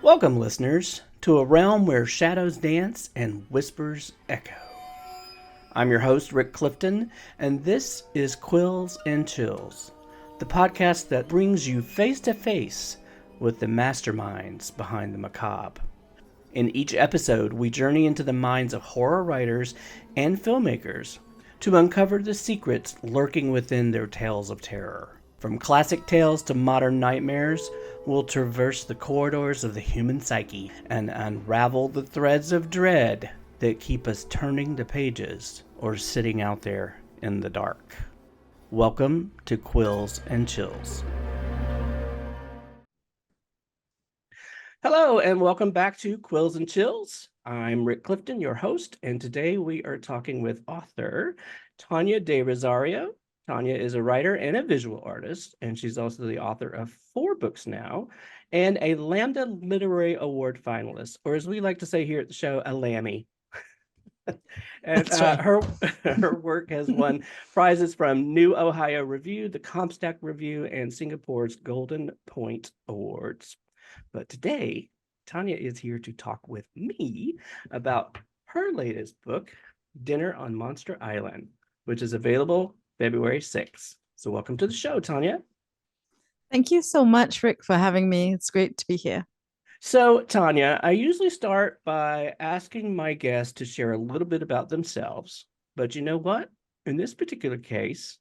Welcome, listeners, to a realm where shadows dance and whispers echo. I'm your host, Rick Clifton, and this is Quills and Chills, the podcast that brings you face to face with the masterminds behind the macabre. In each episode, we journey into the minds of horror writers and filmmakers to uncover the secrets lurking within their tales of terror. From classic tales to modern nightmares, we'll traverse the corridors of the human psyche and unravel the threads of dread that keep us turning the pages or sitting out there in the dark. Welcome to Quills and Chills. Hello, and welcome back to Quills and Chills. I'm Rick Clifton, your host, and today we are talking with author Tania De Rozario. Tania is a writer and a visual artist, and she's also the author of 4 books now, and a Lambda Literary Award finalist, or as we like to say here at the show, a Lammy. And That's right. her work has won prizes from New Ohio Review, the Comstock Review, and Singapore's Golden Point Awards. But today, Tania is here to talk with me about her latest book, Dinner on Monster Island, which is available February 6th. So welcome to the show, Tania. Thank you so much, Rick, for having me. It's great to be here. So, Tania, I usually start by asking my guests to share a little bit about themselves. But you know what? In this particular case,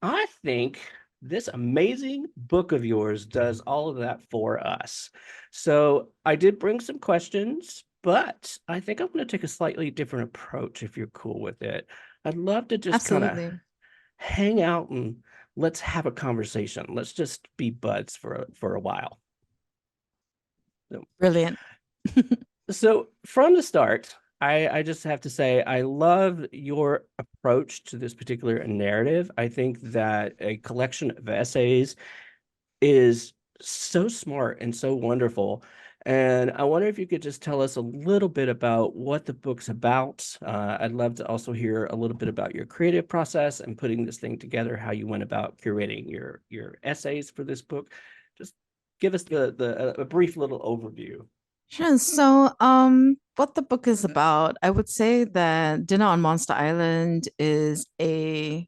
I think this amazing book of yours does all of that for us. So I did bring some questions, but I think I'm going to take a slightly different approach if you're cool with it. I'd love to just kind of Absolutely. hang out and let's have a conversation. Let's just be buds for a while. So, Brilliant. so from the start, I just have to say I love your approach to this particular narrative. I think that a collection of essays is so smart and so wonderful. And I wonder if you could just tell us a little bit about what the book's about. I'd love to also hear a little bit about your creative process and putting this thing together, how you went about curating your essays for this book. Just give us a brief little overview. Sure. What the book is about, I would say that Dinner on Monster Island is a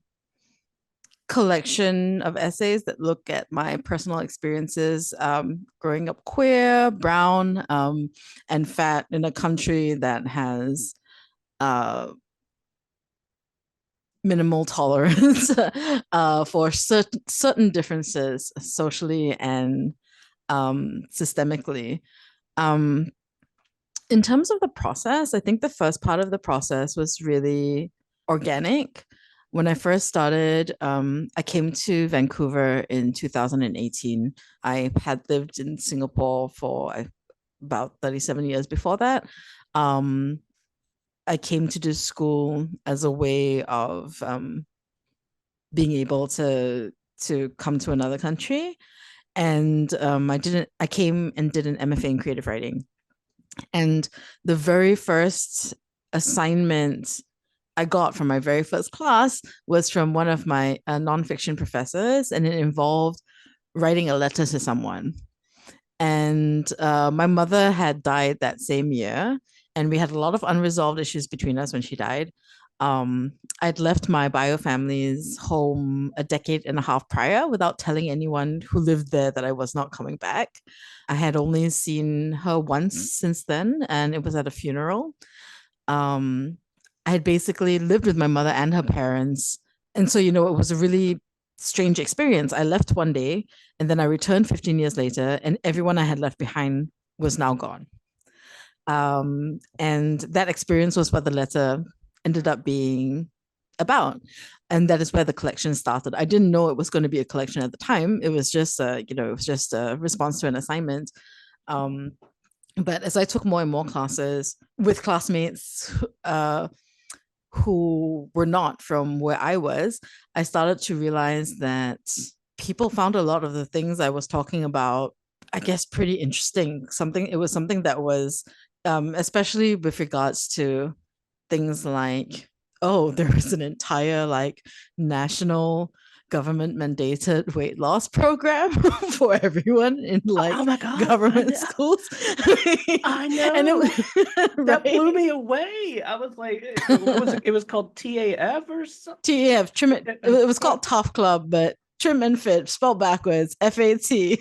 collection of essays that look at my personal experiences growing up queer, brown, and fat in a country that has uh, minimal tolerance for certain differences socially and systemically. Um, in terms of the process, I think the first part of the process was really organic. When I first started, I came to Vancouver in 2018. I had lived in Singapore for about 37 years before that. Um, I came to do school as a way of being able to come to another country. And I came and did an MFA in creative writing. And the very first assignment I got from my very first class was from one of my nonfiction professors, and it involved writing a letter to someone. And my mother had died that same year, and we had a lot of unresolved issues between us when she died. I'd left my bio family's home a decade and a half prior without telling anyone who lived there that I was not coming back. I had only seen her once since then, and it was at a funeral. Um, I had basically lived with my mother and her parents. And so, it was a really strange experience. I left one day and then I returned 15 years later, and everyone I had left behind was now gone. And that experience was what the letter ended up being about. And that is where the collection started. I didn't know it was going to be a collection at the time. It was just, it was just a response to an assignment. Um, but as I took more and more classes with classmates who were not from where I was, I started to realize that people found a lot of the things I was talking about, I guess, pretty interesting. It was something that was, especially with regards to things like, oh, there was an entire like national government mandated weight loss program for everyone in Oh like my God, government schools. I And know. it That blew right. me away. I was like, what was it? It was called TAF or something. TAF trim it was called Tough Club, but trim and fit spelled backwards, FAT.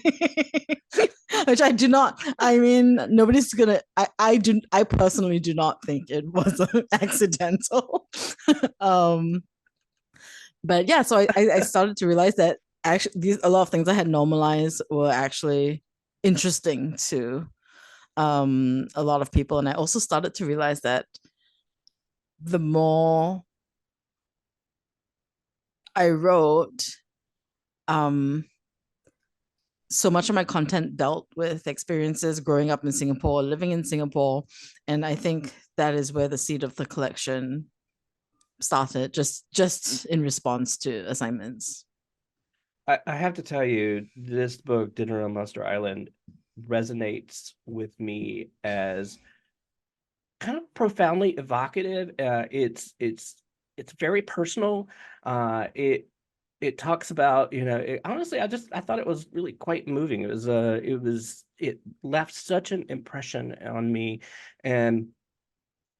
Which I do not, I mean, nobody's gonna, I personally do not think it was accidental. um but yeah, so I started to realize that actually a lot of things I had normalized were actually interesting to a lot of people. And I also started to realize that the more I wrote, um so much of my content dealt with experiences growing up in Singapore, living in Singapore. And I think that is where the seed of the collection started, just in response to assignments. I have to tell you, this book, Dinner on Monster Island, resonates with me as kind of profoundly evocative. It's very personal. It talks about, honestly, I thought it was really quite moving. It left such an impression on me, and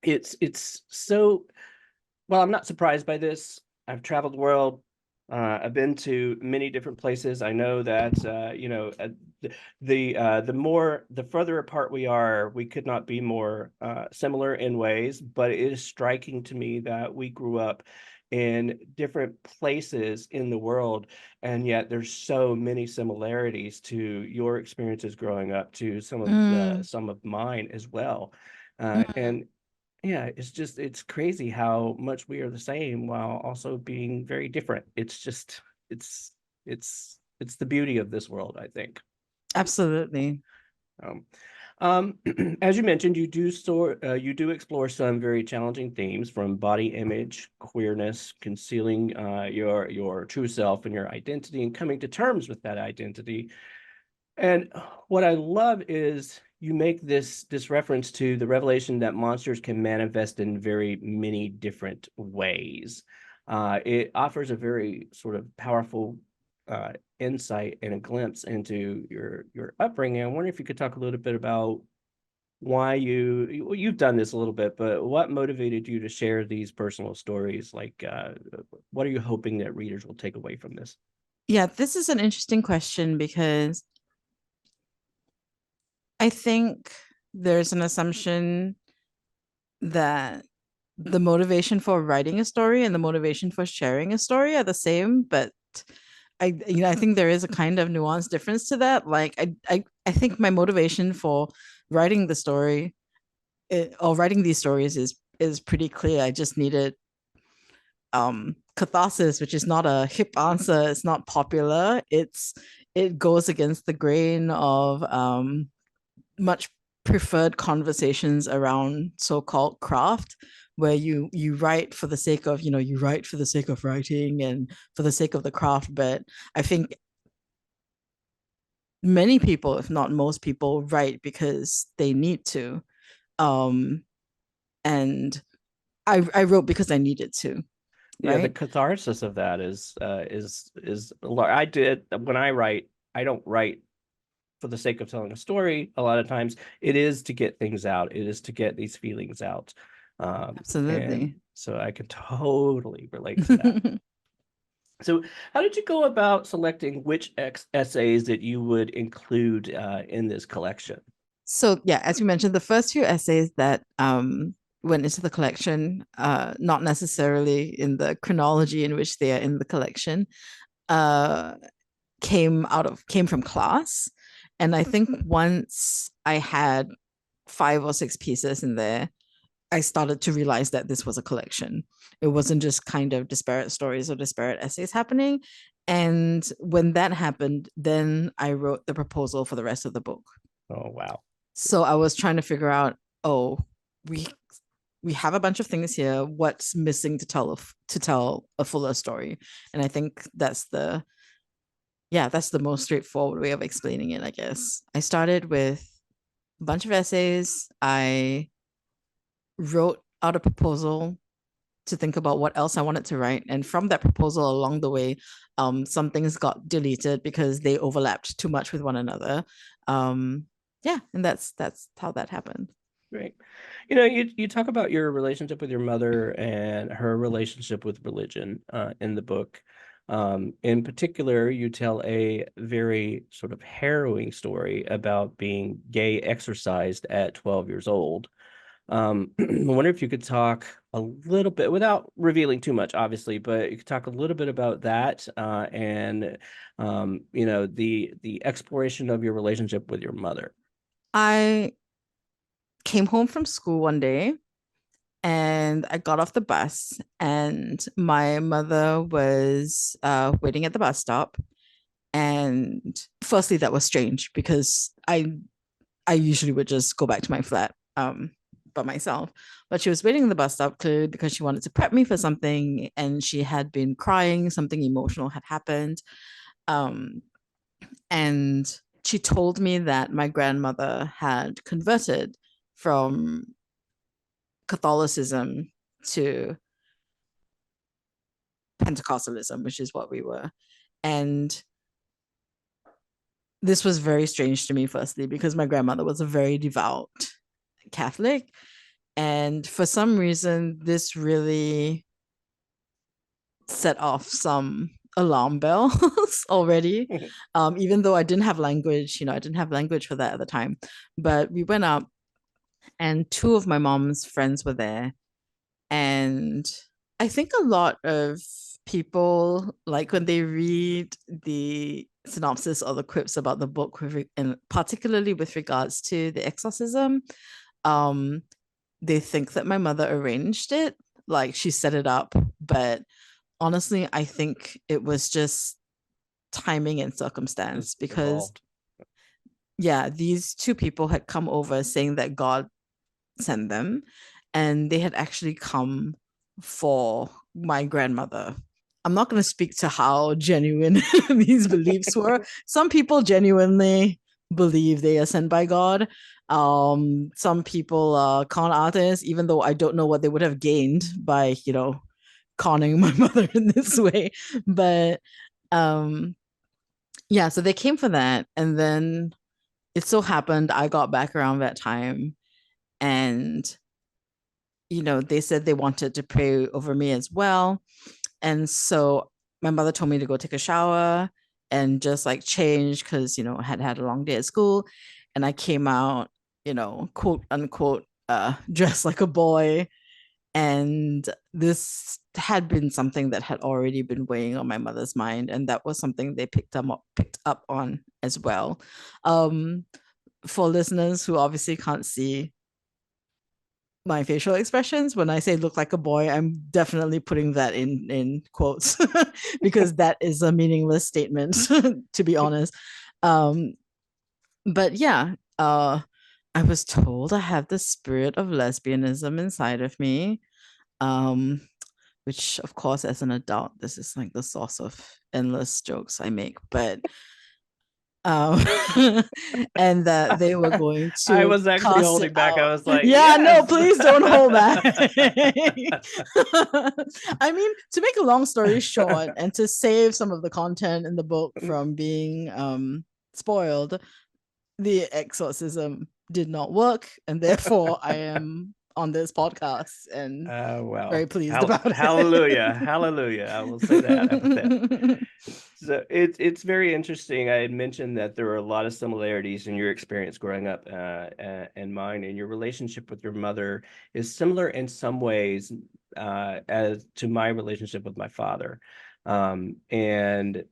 it's so, well, I'm not surprised by this. I've traveled the world. I've been to many different places. I know that the further apart we are, we could not be more similar in ways. But it is striking to me that we grew up in different places in the world, and yet there's so many similarities to your experiences growing up to Mm, some of mine as well. mm, And yeah, it's crazy how much we are the same while also being very different. It's it's the beauty of this world, I think. absolutely. Um, as you mentioned, you do explore some very challenging themes, from body image, queerness, concealing your true self and your identity, and coming to terms with that identity. And what I love is you make this reference to the revelation that monsters can manifest in very many different ways. It offers a very sort of powerful insight and a glimpse into your upbringing. I wonder if you could talk a little bit about why you've done this a little bit, but what motivated you to share these personal stories? Like, what are you hoping that readers will take away from this? Yeah, this is an interesting question because I think there's an assumption that the motivation for writing a story and the motivation for sharing a story are the same, but I think there is a kind of nuanced difference to that. Like I think my motivation for writing the story or writing these stories is pretty clear. I just needed catharsis, which is not a hip answer. It's not popular. It goes against the grain of much preferred conversations around so-called craft, where you write for the sake of, you write for the sake of writing and for the sake of the craft. But I think many people, if not most people, write because they need to. um and I wrote because I needed to, Yeah, the right? catharsis of that I did when I write. I don't write for the sake of telling a story. A lot of times, it is to get things out. It is to get these feelings out, and Absolutely. so I can totally relate to that. So, how did you go about selecting which essays that you would include in this collection? So yeah, as you mentioned, the first few essays that went into the collection, not necessarily in the chronology in which they are in the collection, uh, came from class. And I think once I had 5 or 6 pieces in there, I started to realize that this was a collection. It wasn't just kind of disparate stories or disparate essays happening. And when that happened, then I wrote the proposal for the rest of the book. Oh, wow. So I was trying to figure out, oh, we we have a bunch of things here. What's missing to tell a fuller story? And I think that's the most straightforward way of explaining it, I guess. I started with a bunch of essays. I wrote out a proposal to think about what else I wanted to write. And from that proposal along the way, some things got deleted because they overlapped too much with one another. Yeah, and that's how that happened. Great. You talk about your relationship with your mother and her relationship with religion in the book. In particular, you tell a very sort of harrowing story about being gay exorcised at 12 years old. I wonder if you could talk a little bit, without revealing too much, obviously, but you could talk a little bit about that and the exploration of your relationship with your mother. I came home from school one day and I got off the bus, and my mother was waiting at the bus stop. And firstly, that was strange because I usually would just go back to my flat by myself. But she was waiting in the bus stop clearly because she wanted to prep me for something, and she had been crying. Something emotional had happened. Um, and she told me that my grandmother had converted from Catholicism to Pentecostalism, which is what we were. And this was very strange to me, firstly, because my grandmother was a very devout Catholic. And for some reason, this really set off some alarm bells already. Even though I didn't have language, I didn't have language for that at the time. But we went up, and two of my mom's friends were there. And I think a lot of people, like when they read the synopsis or the quips about the book, and particularly with regards to the exorcism, um, they think that my mother arranged it, like she set it up. But honestly, I think it was just timing and circumstance, because Evolved. yeah, these two people had come over saying that God sent them, and they had actually come for my grandmother. I'm not going to speak to how genuine these beliefs were. Some people genuinely believe they are sent by God. Some people are con artists, even though I don't know what they would have gained by, conning my mother in this way. But yeah, so they came for that. And then it so happened I got back around that time, and they said they wanted to pray over me as well. And so my mother told me to go take a shower and just like change because, I had had a long day at school. And I came out, quote unquote, dressed like a boy. And this had been something that had already been weighing on my mother's mind. And that was something they picked up on as well. For listeners who obviously can't see my facial expressions, when I say look like a boy, I'm definitely putting that in quotes because that is a meaningless statement, to be honest. But yeah, I was told I have the spirit of lesbianism inside of me. Um, which of course, as an adult, this is like the source of endless jokes I make. But um and that they were going I to was actually cast it holding back. out. I was like, Yeah, no, yes. please don't hold back. I mean, to make a long story short, and to save some of the content in the book from being spoiled, the exorcism did not work, and therefore I am on this podcast and very Well, pleased about hallelujah, hallelujah. I will say that. I put that. So it's very interesting. I had mentioned that there are a lot of similarities in your experience growing up and mine, and your relationship with your mother is similar in some ways as to my relationship with my father. And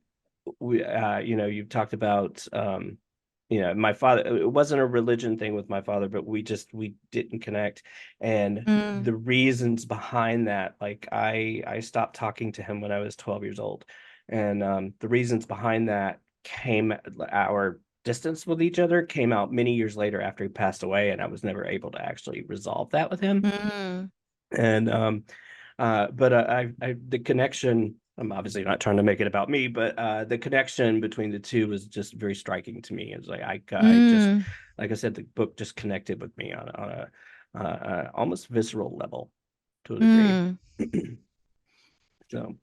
you've talked about my father. It wasn't a religion thing with my father, but we didn't connect. And the reasons behind that, like I stopped talking to him when I was 12 years old. And the reasons behind that our distance with each other came out many years later after he passed away, and I was never able to actually resolve that with him. And but the connection, I'm obviously not trying to make it about me, but the connection between the two was just very striking to me. It's like I just, like I said, the book just connected with me on a almost visceral level. to a degree. Mm. So,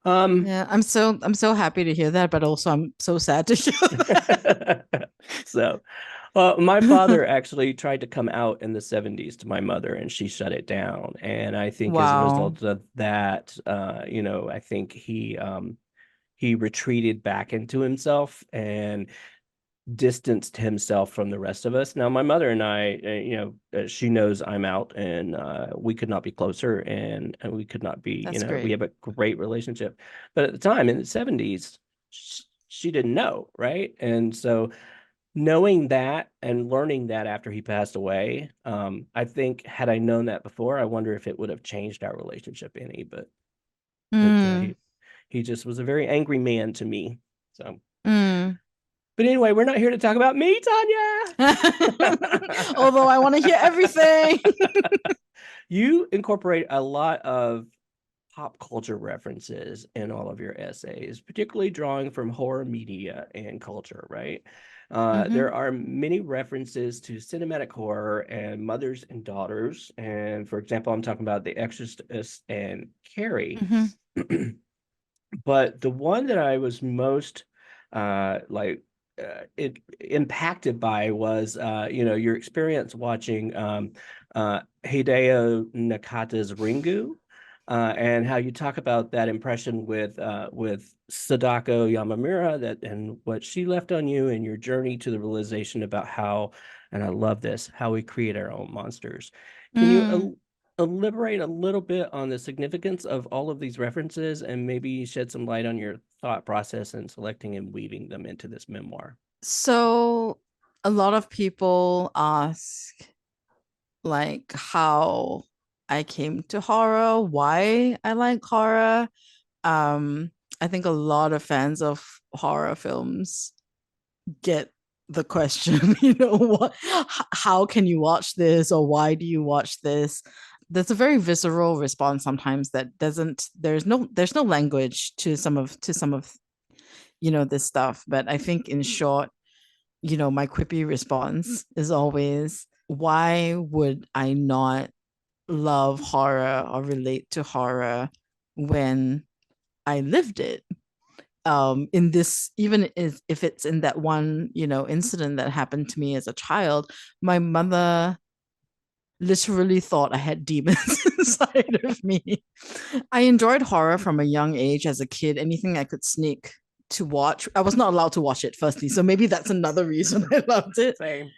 um, Yeah, I'm so happy to hear that, but also I'm so sad to hear that. so, my father actually tried to come out in the 70s to my mother, and she shut it down. And I think as a Wow, result of that, I think he retreated back into himself and distanced himself from the rest of us. Now, my mother and I, she knows I'm out, and we could not be closer, and we could not be, that's we great. have a great relationship. But at the time in the 70s, she didn't know, right? And so knowing that and learning that after he passed away, I think had I known that before, I wonder if it would have changed our relationship any. But Mm, he just was a very angry man to me. So, mm. but anyway, we're not here to talk about me, Although I want to hear everything. You incorporate a lot of pop culture references in all of your essays, particularly drawing from horror media and culture, right? Hmm. There are many references to cinematic horror and mothers and daughters. And for example, I'm talking about The Exorcist and Carrie. Hmm. But the one that I was most like it impacted by was your experience watching Hideo Nakata's Ringu, and how you talk about that impression with Sadako Yamamura, that and what she left on you, and your journey to the realization about how, and I love this, how we create our own monsters. Can you Mm. elaborate a little bit on the significance of all of these references and maybe shed some light on your thought process in selecting and weaving them into this memoir? So a lot of people ask like how I came to horror, why I like horror. Um, I think a lot of fans of horror films get the question, how can you watch this or why do you watch this? There's a very visceral response sometimes that doesn't there's no language to some of this stuff. But I think in short, my quippy response is always, why would I not love horror or relate to horror when I lived it? In this, even if it's in that one incident that happened to me as a child, my mother literally thought I had demons inside of me. I enjoyed horror from a young age as a kid. Anything I could sneak to watch, I was not allowed to watch it, firstly, so maybe that's another reason I loved it. Same.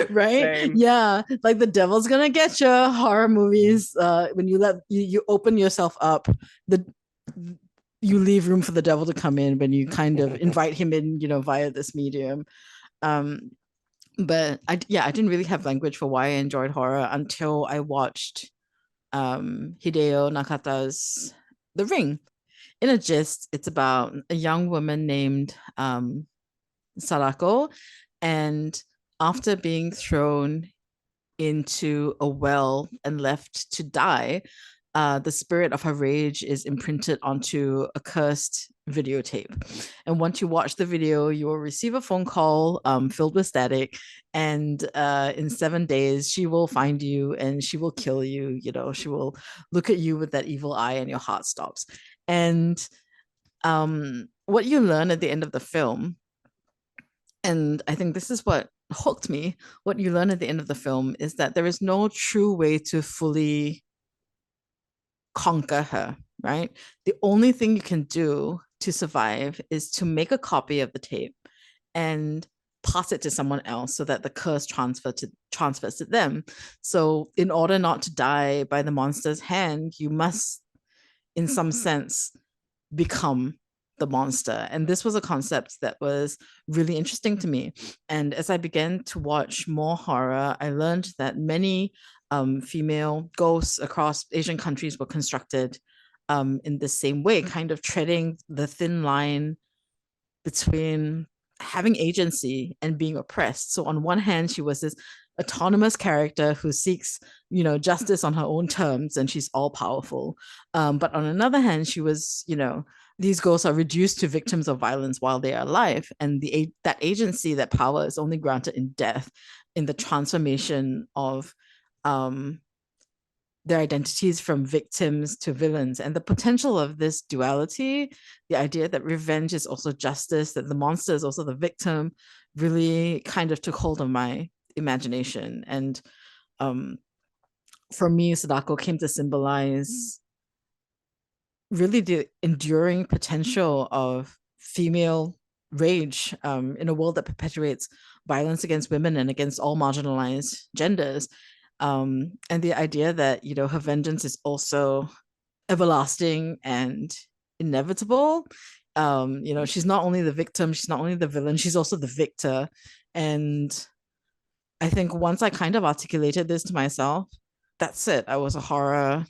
Right? Same. Yeah, like the devil's gonna get you. Horror movies, when you open yourself up, the you leave room for the devil to come in when you kind of invite him in, via this medium. Um, but I didn't really have language for why I enjoyed horror until I watched Hideo Nakata's The Ring. In a gist, it's about a young woman named Sadako, and after being thrown into a well and left to die, the spirit of her rage is imprinted onto a cursed videotape. And once you watch the video, you will receive a phone call filled with static. And in 7 days, she will find you and she will kill you. She will look at you with that evil eye and your heart stops. And what you learn at the end of the film, and I think this is what hooked me, what you learn at the end of the film is that there is no true way to fully conquer her, right? The only thing you can do to survive is to make a copy of the tape and pass it to someone else so that the curse transfers to them. So in order not to die by the monster's hand, you must, in some sense, become the monster. And this was a concept that was really interesting to me. And as I began to watch more horror, I learned that many female ghosts across Asian countries were constructed in the same way, kind of treading the thin line between having agency and being oppressed. So on one hand, she was this autonomous character who seeks, justice on her own terms, and she's all powerful. But on another hand, she was, these ghosts are reduced to victims of violence while they are alive, and that agency, that power, is only granted in death, in the transformation of their identities from victims to villains, and the potential of this duality, the idea that revenge is also justice, that the monster is also the victim, really kind of took hold of my imagination. And um, for me, Sadako came to symbolize really the enduring potential of female rage in a world that perpetuates violence against women and against all marginalized genders. And the idea that, you know, her vengeance is also everlasting and inevitable. You know, she's not only the victim, she's not only the villain, she's also the victor. And I think once I kind of articulated this to myself, that's it. I was a horror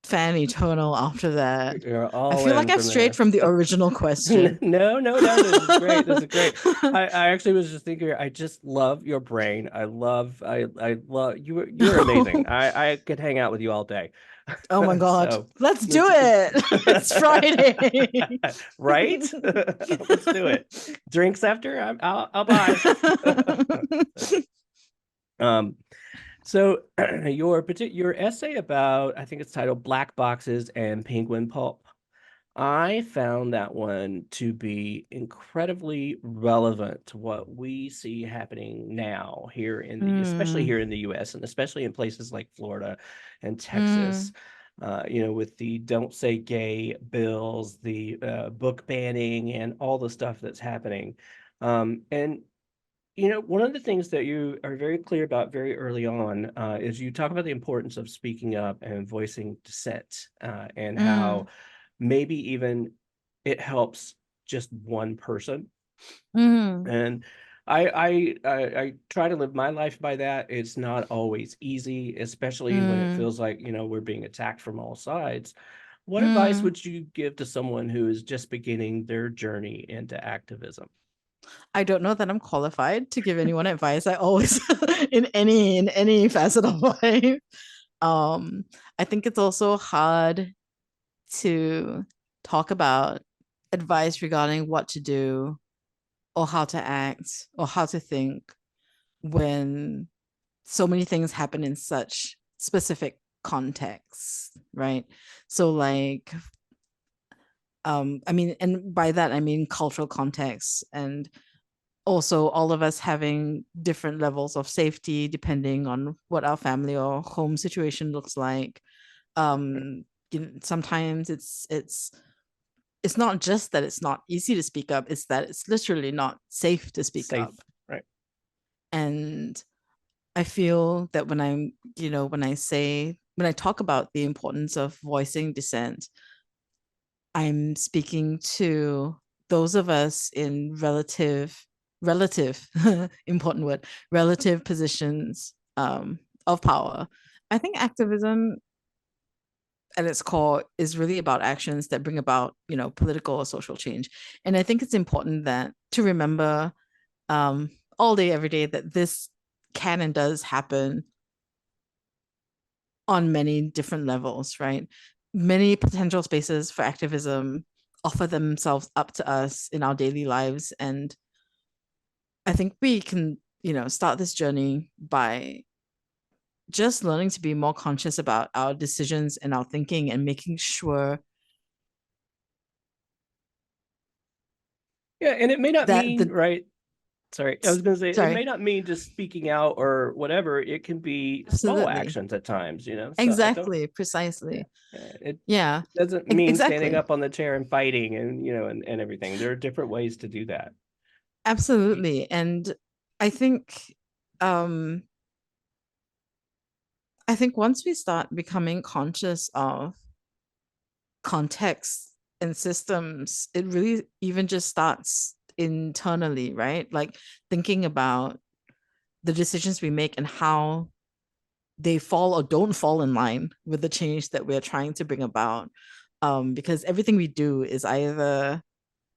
fan eternal after that. You're I all feel like in I've from strayed there. from the original question. No. This is great. This is great. I actually was just thinking. I just love your brain. I love you. You're amazing. I could hang out with you all day. Oh my God. So Let's do it's it. It's Friday. right. Let's do it. Drinks after. I'll buy. um. So your essay about, I think it's titled Black Boxes and Penguin Pulp. I found that one to be incredibly relevant to what we see happening now here especially Mm, here in the US, and especially in places like Florida and Texas, mm, with the don't say gay bills, the book banning, and all the stuff that's happening. And one of the things that you are very clear about very early on is you talk about the importance of speaking up and voicing dissent, and how mm, maybe even it helps just one person. mm, And I try to live my life by that. It's not always easy, especially when it mm, feels like, we're being attacked from all sides. What advice mm. would you give to someone who is just beginning their journey into activism? I don't know that I'm qualified to give anyone advice. I always in any facet of life. Um, I think it's also hard to talk about advice regarding what to do or how to act or how to think when so many things happen in such specific contexts, right? So like I mean, and by that I mean cultural context, and also all of us having different levels of safety depending on what our family or home situation looks like. Sometimes it's not just that it's not easy to speak up, it's that it's literally not safe to speak Safe, up. right? And I feel that when I talk about the importance of voicing dissent, I'm speaking to those of us in relative important word, relative positions of power. I think activism at its core is really about actions that bring about, political or social change. And I think it's important that to remember um, all day, every day, that this can and does happen on many different levels, right? Many potential spaces for activism offer themselves up to us in our daily lives. And I think we can, start this journey by just learning to be more conscious about our decisions and our thinking and making sure Yeah, and it may not that mean, the right? Sorry, I was going to say it may sorry, not mean just speaking out or whatever. It can be small absolutely, actions at times, So I don't, exactly, yeah, precisely, it yeah, doesn't mean standing exactly, up on the chair and fighting and, and everything. There are different ways to do that. absolutely. And I think um I think once we start becoming conscious of context and systems, it really even just starts internally, right? Like thinking about the decisions we make and how they fall or don't fall in line with the change that we're trying to bring about. Because everything we do is either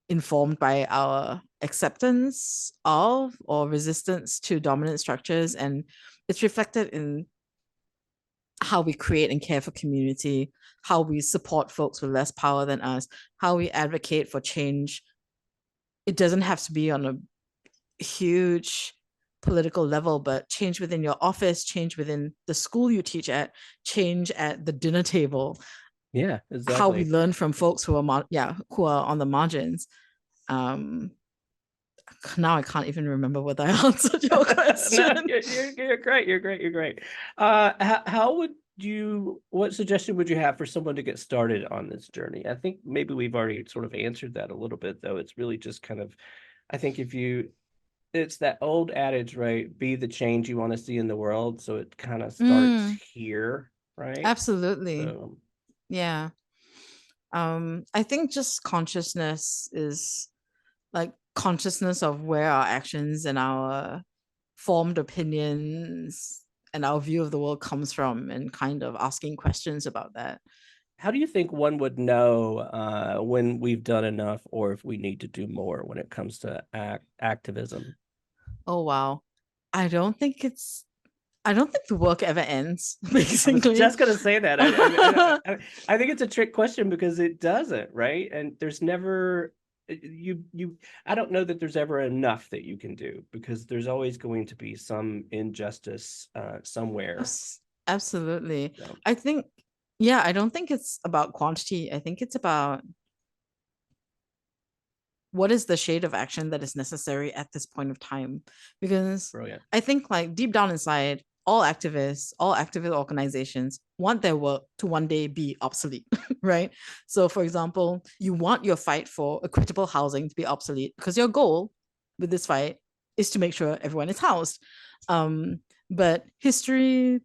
informed by our acceptance of or resistance to dominant structures, and it's reflected in how we create and care for community, how we support folks with less power than us, how we advocate for change. It doesn't have to be on a huge political level, but change within your office, change within the school you teach at, change at the dinner table. Yeah, How we exactly. learn from folks who are who are on the margins. Um, Now I can't even remember whether I answered your question. No, you're great. You're great. You're great. How would you, what suggestion would you have for someone to get started on this journey? I think maybe we've already sort of answered that a little bit, though. It's really just kind of, I think if you, it's that old adage, right? Be the change you want to see in the world. So it kind of starts Mm, here, right? absolutely. So, Yeah. I think just consciousness is like consciousness of where our actions and our formed opinions and our view of the world comes from, and kind of asking questions about that. how do you think one would know when we've done enough or if we need to do more when it comes to activism? Oh wow. I don't think it's I don't think the work ever ends, I was basically. just gonna say that. I think it's a trick question because it doesn't, right? And there's never you. I don't know that there's ever enough that you can do because there's always going to be some injustice somewhere. Absolutely. So, I think, yeah, I don't think it's about quantity. I think it's about what is the shade of action that is necessary at this point of time. Because brilliant. I think, like, deep down inside, all activists, all activist organizations want their work to one day be obsolete, right? So, for example, you want your fight for equitable housing to be obsolete because your goal with this fight is to make sure everyone is housed. Um, but history,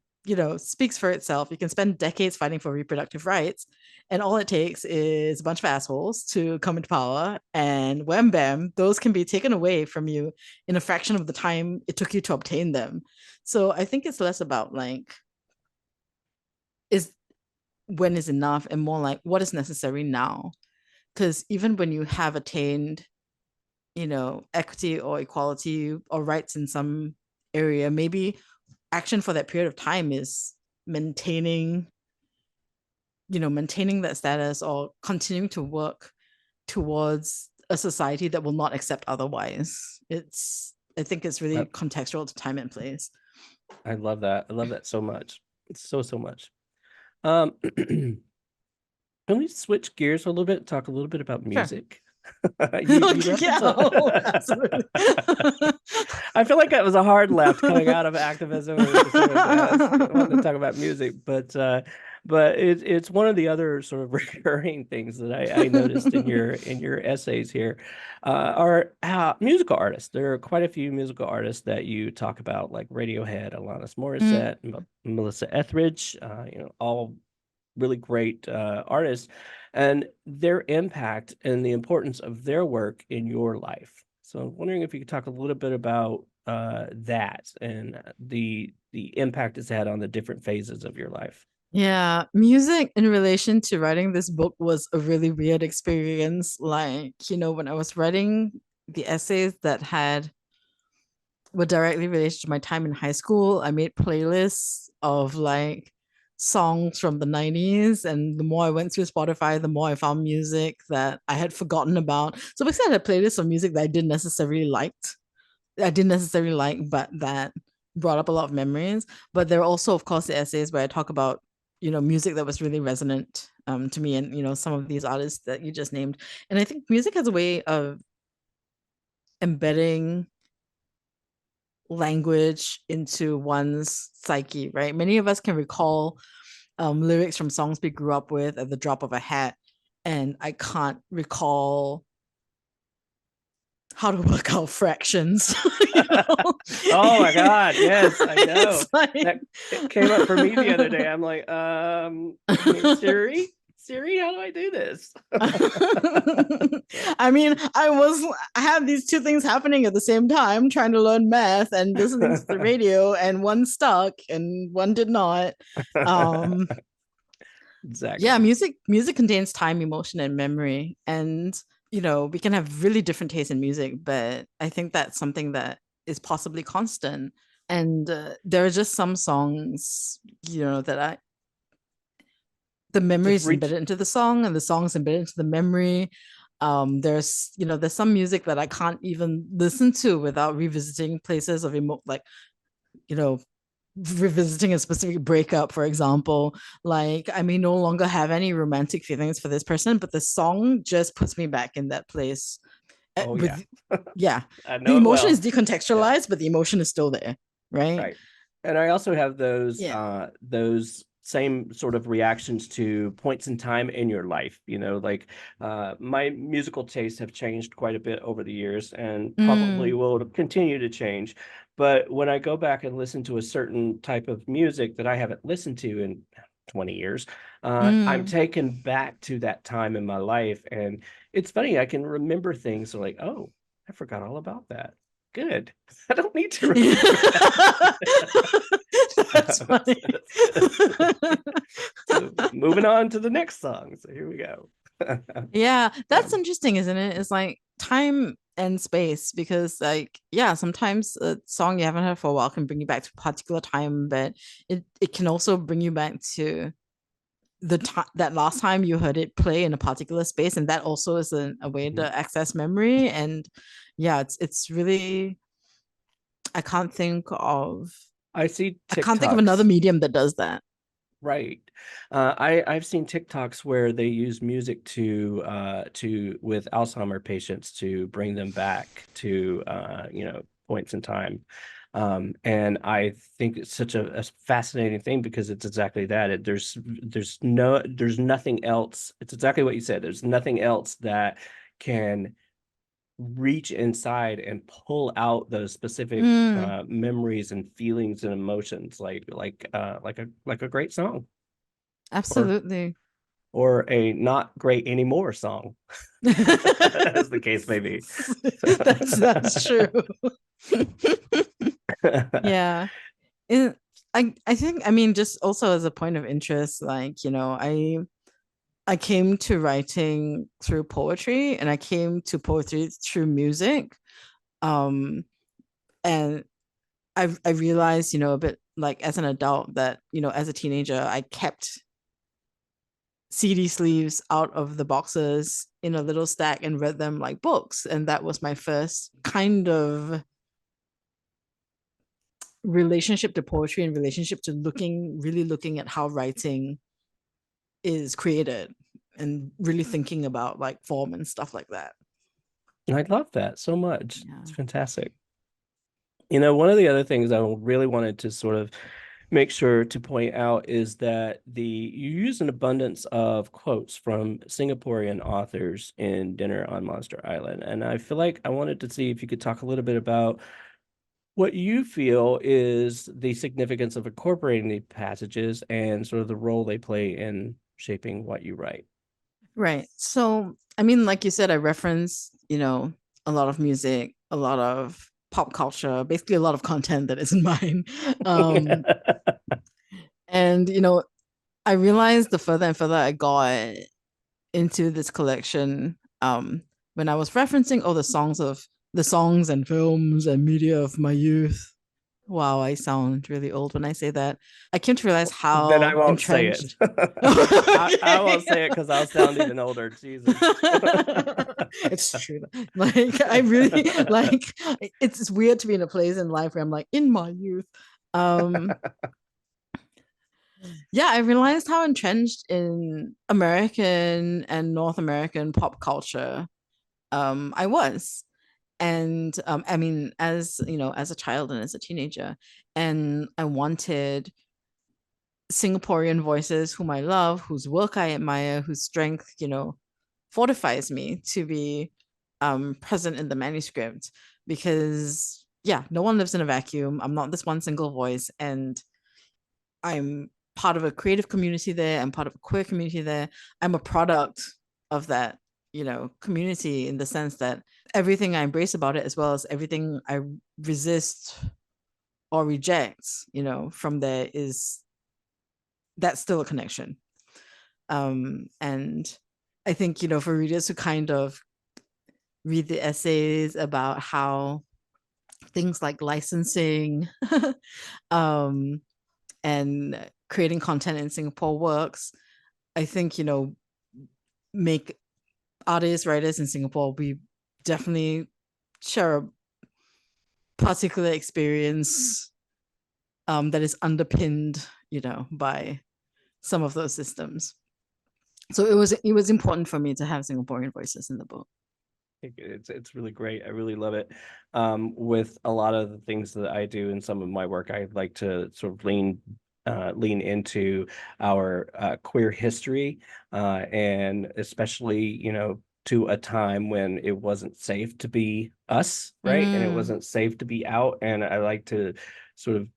speaks for itself. You can spend decades fighting for reproductive rights, and all it takes is a bunch of assholes to come into power, and wham bam, those can be taken away from you in a fraction of the time it took you to obtain them. So I think it's less about like, is when is enough, and more like what is necessary now. Because even when you have attained, equity or equality or rights in some area, maybe action for that period of time is maintaining maintaining that status or continuing to work towards a society that will not accept otherwise. I think it's really contextual to time and place. I love that. I love that so much. So much. Um, can we switch gears a little bit, talk a little bit about Sure. music? You reference Absolutely. I feel like that was a hard left coming out of activism and sort of wanting to talk about music, but it's one of the other sort of recurring things that I noticed in your essays here are musical artists. There are quite a few musical artists that you talk about, like Radiohead, Alanis Morissette, Melissa Etheridge, all really great artists, and their impact and the importance of their work in your life. So I'm wondering if you could talk a little bit about that and the impact it's had on the different phases of your life. Yeah, music in relation to writing this book was a really weird experience. Like, when I was writing the essays that were directly related to my time in high school, I made playlists of like songs from the 90s. And the more I went through Spotify, the more I found music that I had forgotten about. So basically I had a playlist of music that I didn't necessarily like, but that brought up a lot of memories. But there are also, of course, the essays where I talk about, music that was really resonant to me, and, some of these artists that you just named. And I think music has a way of embedding language into one's psyche, right? Many of us can recall lyrics from songs we grew up with at the drop of a hat. And I can't recall how to work out fractions. Oh my God, yes, I know. Like... That it came up for me the other day. I'm like, Siri, how do I do this? I mean, I had these two things happening at the same time, trying to learn math and listening to the radio, and one stuck and one did not. Exactly. Yeah, music contains time, emotion, and memory. And we can have really different tastes in music, but I think that's something that is possibly constant. And there are just some songs, that the memory Just is embedded into the song, and the song is embedded into the memory. There's some music that I can't even listen to without revisiting places of like, you know, revisiting a specific breakup, for example. Like, I may no longer have any romantic feelings for this person, but the song just puts me back in that place. Oh yeah. With Yeah, I the know it emotion is well. Yeah. decontextualized, but the emotion is still there, right? Right. And I also have Yeah. those same sort of reactions to points in time in your life. Like my musical tastes have changed quite a bit over the years and probably Mm, will continue to change. But when I go back and listen to a certain type of music that I haven't listened to in 20 years, I'm mm. taken back to that time in my life. And it's funny, I can remember things like, oh, I forgot all about that. Good. I don't need to remember That's funny. that. So moving on to the next song. So here we go. Yeah, that's Um, interesting, isn't it? It's like time and space, because like, yeah, sometimes a song you haven't heard for a while can bring you back to a particular time, but it can also bring you back to the time that last time you heard it play in a particular space, and that also is a way mhm. to access memory. And yeah, it's really, I can't think of I see I can't think of another TikToks. medium that does that. Right. I've seen TikToks where they use music to with Alzheimer patients to bring them back to points in time. And I think it's such a fascinating thing because it's exactly that. There's nothing else. It's exactly what you said. There's nothing else that can reach inside and pull out those specific Mm, memories and feelings and emotions like a great song or absolutely. or a not great anymore song, as the case may be. That's true. Yeah. And I think, I mean, just also as a point of interest, like, I came to writing through poetry, and I came to poetry through music. Um and I realized, a bit like as an adult, that, as a teenager, I kept CD sleeves out of the boxes in a little stack and read them like books. And that was my first kind of relationship to poetry, and relationship to really looking at how writing is created, and really thinking about like form and stuff like that. I love that so much. It's Yeah. fantastic. One of the other things I really wanted to sort of make sure to point out is that you use an abundance of quotes from Singaporean authors in Dinner on Monster Island. And I feel like I wanted to see if you could talk a little bit about what you feel is the significance of incorporating the passages and sort of the role they play in shaping what you write. Right. So, I mean, like you said, I reference, a lot of music, a lot of pop culture, basically a lot of content that isn't mine. Um, and, I realized the further and further I got into this collection, when I was referencing all the songs and films and media of my youth. Wow, I sound really old when I say that. I came to realize Then I how won't say it. entrenched. I Okay. won't say it because I'll sound even older. Jesus. It's true. Like, I really like, it's weird to be in a place in life where I'm like, in my youth. Um, yeah, I realized how entrenched in American and North American pop culture I was. And I mean, as a child and as a teenager, and I wanted Singaporean voices whom I love, whose work I admire, whose strength, fortifies me to be present in the manuscript. Because yeah, no one lives in a vacuum. I'm not this one single voice, and I'm part of a creative community there. I'm part of a queer community there. I'm a product of that, community, in the sense that everything I embrace about it, as well as everything I resist or reject, from there, is that's still a connection. And I think, for readers who kind of read the essays about how things like licensing um, and creating content in Singapore works, I think, make artists, writers in Singapore, we definitely share a particular experience that is underpinned, by some of those systems. So it was important for me to have Singaporean voices in the book. It's really great. I really love it. With a lot of the things that I do in some of my work, I like to sort of lean into our queer history, and especially, to a time when it wasn't safe to be us, right? And it Mm, wasn't safe to be out. And I like to sort of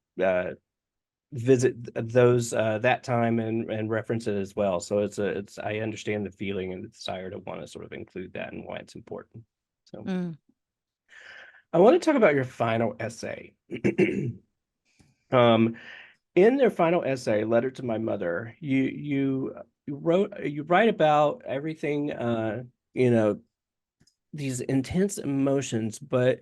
visit those that time and reference it as well. So it's I understand the feeling and the desire to want to sort of include that and why it's important. So mm. I want to talk about your final essay. um in their final essay, Letter to My Mother, you write about everything, you know these intense emotions, but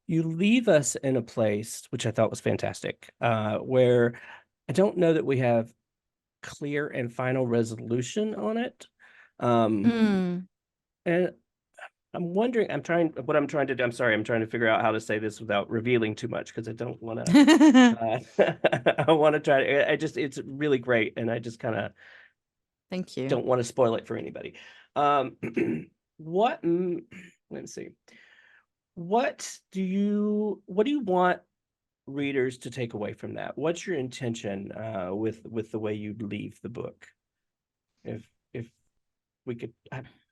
you leave us in a place which I thought was fantastic, where I don't know that we have clear and final resolution on it. Um, Mm. and I'm wondering, I'm trying to do, I'm sorry, I'm trying to figure out how to say this without revealing too much because I don't want to, I want to try to, it's really great. And I just kind of Thank you. don't want to spoil it for anybody. Um, what, let's see, what do you want readers to take away from that? What's your intention with the way you leave the book? If we could,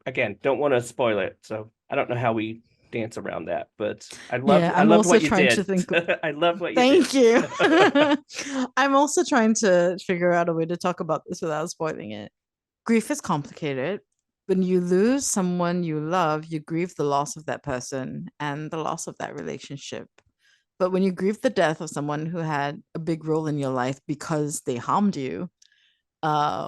again, don't want to spoil it, so I don't know how we dance around that, but Yeah, I I'm loved also what you trying to did. think. I loved what you did. Thank you. I'm also trying to figure out a way to talk about this without spoiling it. Grief is complicated. When you lose someone you love, you grieve the loss of that person and the loss of that relationship. But when you grieve the death of someone who had a big role in your life because they harmed you,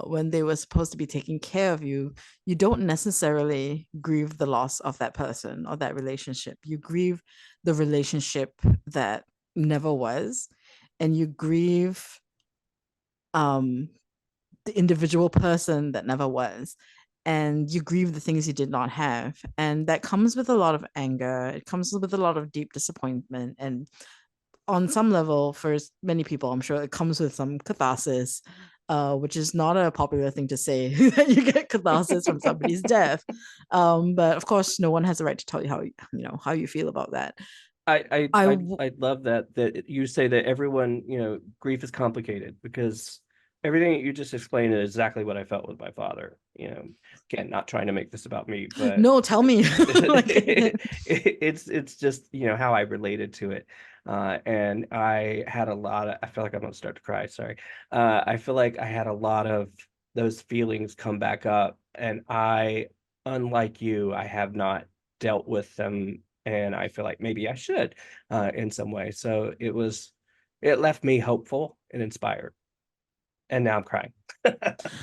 when they were supposed to be taking care of you, you don't necessarily grieve the loss of that person or that relationship. You grieve the relationship that never was, and you grieve um, the individual person that never was. And you grieve the things you did not have. And that comes with a lot of anger. It comes with a lot of deep disappointment. And on some level, for many people, I'm sure it comes with some catharsis, which is not a popular thing to say that you get catharsis from somebody's death. But of course, no one has the right to tell you how you feel about that. I I love that you say that everyone, grief is complicated because everything that you just explained is exactly what I felt with my father. Again, not trying to make this about me, but No, tell me. Like, it's just, how I related to it. And I had a lot of, I feel like I'm gonna start to cry, sorry. I feel like I had a lot of those feelings come back up, and unlike you, I have not dealt with them, and I feel like maybe I should, in some way. So it left me hopeful and inspired, and now I'm crying.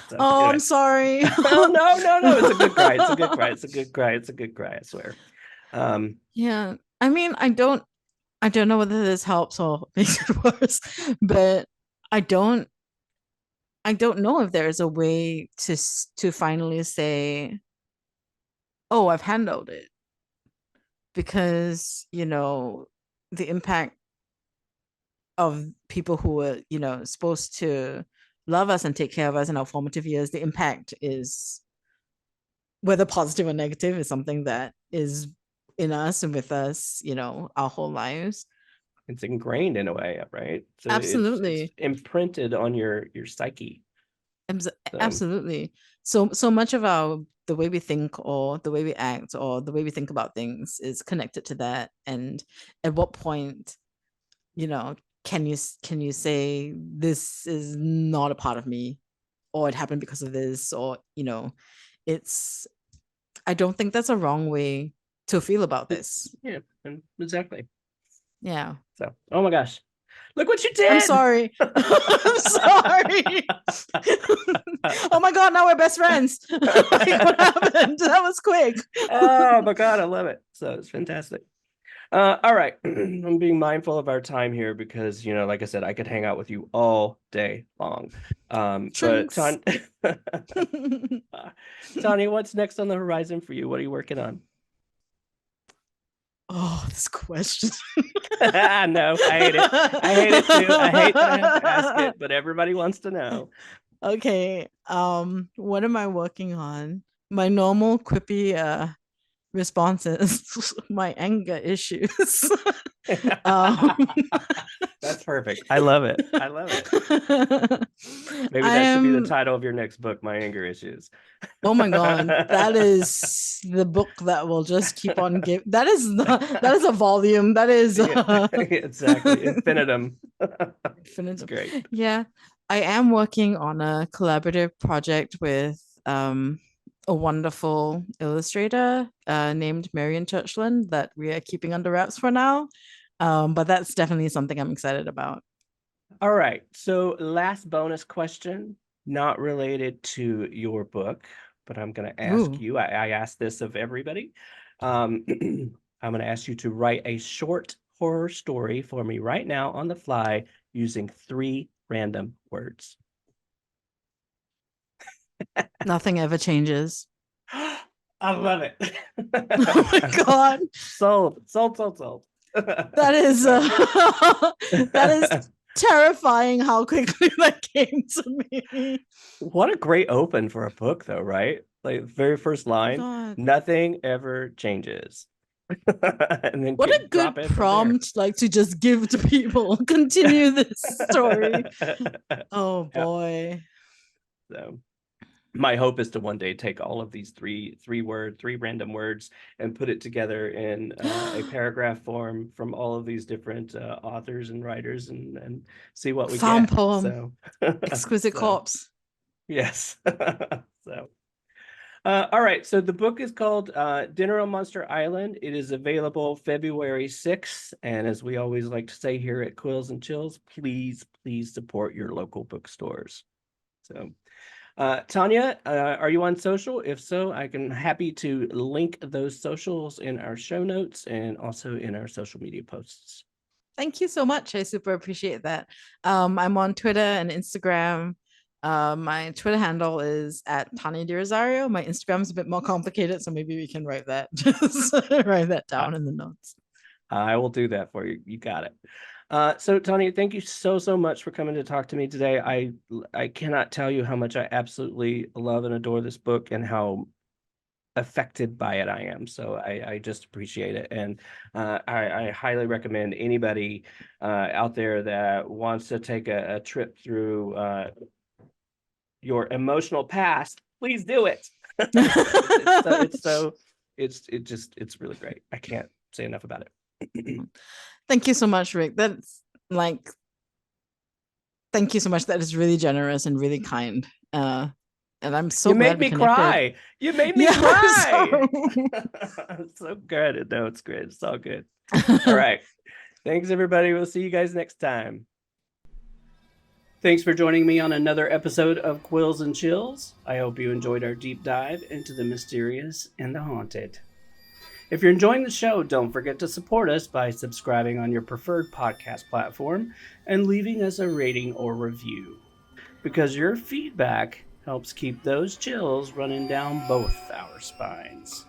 So oh, I'm anyway, sorry. oh no, no, no, it's a good cry. It's a good cry. It's a good cry. It's a good cry. I swear. Um, Yeah. I mean, I don't know whether this helps or makes it worse, but I don't I don't know if there is a way to finally say, "Oh, I've handled it," because the impact of people who were supposed to love us and take care of us in our formative years, the impact is, whether positive or negative, is something that is in us and with us, our whole lives. it's ingrained in a way, right? So it's Absolutely. imprinted on your psyche. So Absolutely. So much of the way we think or the way we act or the way we think about things is connected to that. And at what point, you know, can you say this is not a part of me, or it happened because of this, or it's I don't think that's a wrong way to feel about this. yeah, and exactly. Yeah. So, oh my gosh, look what you I'm did! sorry. I'm sorry. Oh my god, now we're best friends. Like, what happened? That was quick. Oh my God, I love it. So it's fantastic. All right. I'm being mindful of our time here because, like I said, I could hang out with you all day long. But Trinks. Tanya, what's next on the horizon for you? What are you working on? Oh, this question. No, I hate it. I hate it too. I hate that I have to ask it, but everybody wants to know. Okay. What am I working on? My normal quippy responses, my anger issues. um, That's perfect. I love it. I love it. Maybe I that should be the am. title of your next book, My Anger Issues. Oh my god, that is the book that will just keep on giving. That is not. That is a volume. That is Yeah, exactly. Infinitum. It's definitive. great. Yeah, I am working on a collaborative project with a wonderful illustrator named Marion Churchland that we are keeping under wraps for now. But that's definitely something I'm excited about. All right. So, last bonus question, not related to your book, but I'm going to ask Ooh, you. I asked this of everybody. I'm going to ask you to write a short horror story for me right now on the fly using 3 random words. nothing ever changes. I love it. Oh my god, Sold, sold, sold, sold. that is that is terrifying how quickly that came to me. What a great open for a book, though, right? Like very first Oh my line, god. nothing ever changes. And then What a drop good in from there. prompt like to just give to people. Continue this story. Oh Yeah. boy. So my hope is to one day take all of these three random words and put it together in a paragraph form from all of these different authors and writers and see what we Found get. poem. So, Exquisite so corpse. yes. So. All right, so the book is called Dinner on Monster Island. It is available February 6th. And as we always like to say here at Quills and Chills, please, please support your local bookstores. So, Tanya, are you on social? If so, I can happy to link those socials in our show notes and also in our social media posts. Thank you so much. I super appreciate that. I'm on Twitter and Instagram. My Twitter handle is at Tania De Rozario. My Instagram's a bit more complicated, so maybe we can write that. Just write that Uh, down in the notes. I will do that for you. You got it. So Tanya, thank you so, so much for coming to talk to me today. I cannot tell you how much I absolutely love and adore this book and how affected by it I am. So I just appreciate it. And I highly recommend anybody out there that wants to take a trip through your emotional past, please do it. It's really great. I can't say enough about it. Thank you so much, Rick. That's like, thank you so much. That is really generous and really kind. And I'm so You glad made we me connected. cry. You made me Yeah, cry. I'm So good. No, it's great. It's all good. All sorry. right. Thanks, everybody. We'll see you guys next time. Thanks for joining me on another episode of Quills and Chills. I hope you enjoyed our deep dive into the mysterious and the haunted. If you're enjoying the show, don't forget to support us by subscribing on your preferred podcast platform and leaving us a rating or review, because your feedback helps keep those chills running down both our spines.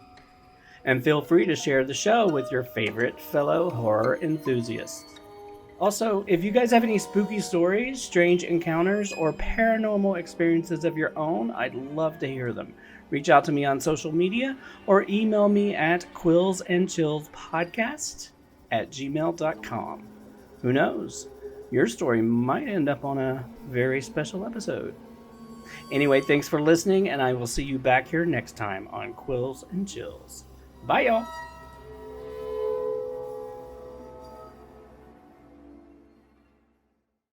And feel free to share the show with your favorite fellow horror enthusiasts. Also, if you guys have any spooky stories, strange encounters, or paranormal experiences of your own, I'd love to hear them. Reach out to me on social media or email me at quillsandchillspodcast@gmail.com. Who knows? Your story might end up on a very special episode. Anyway, thanks for listening, and I will see you back here next time on Quills and Chills. Bye, y'all.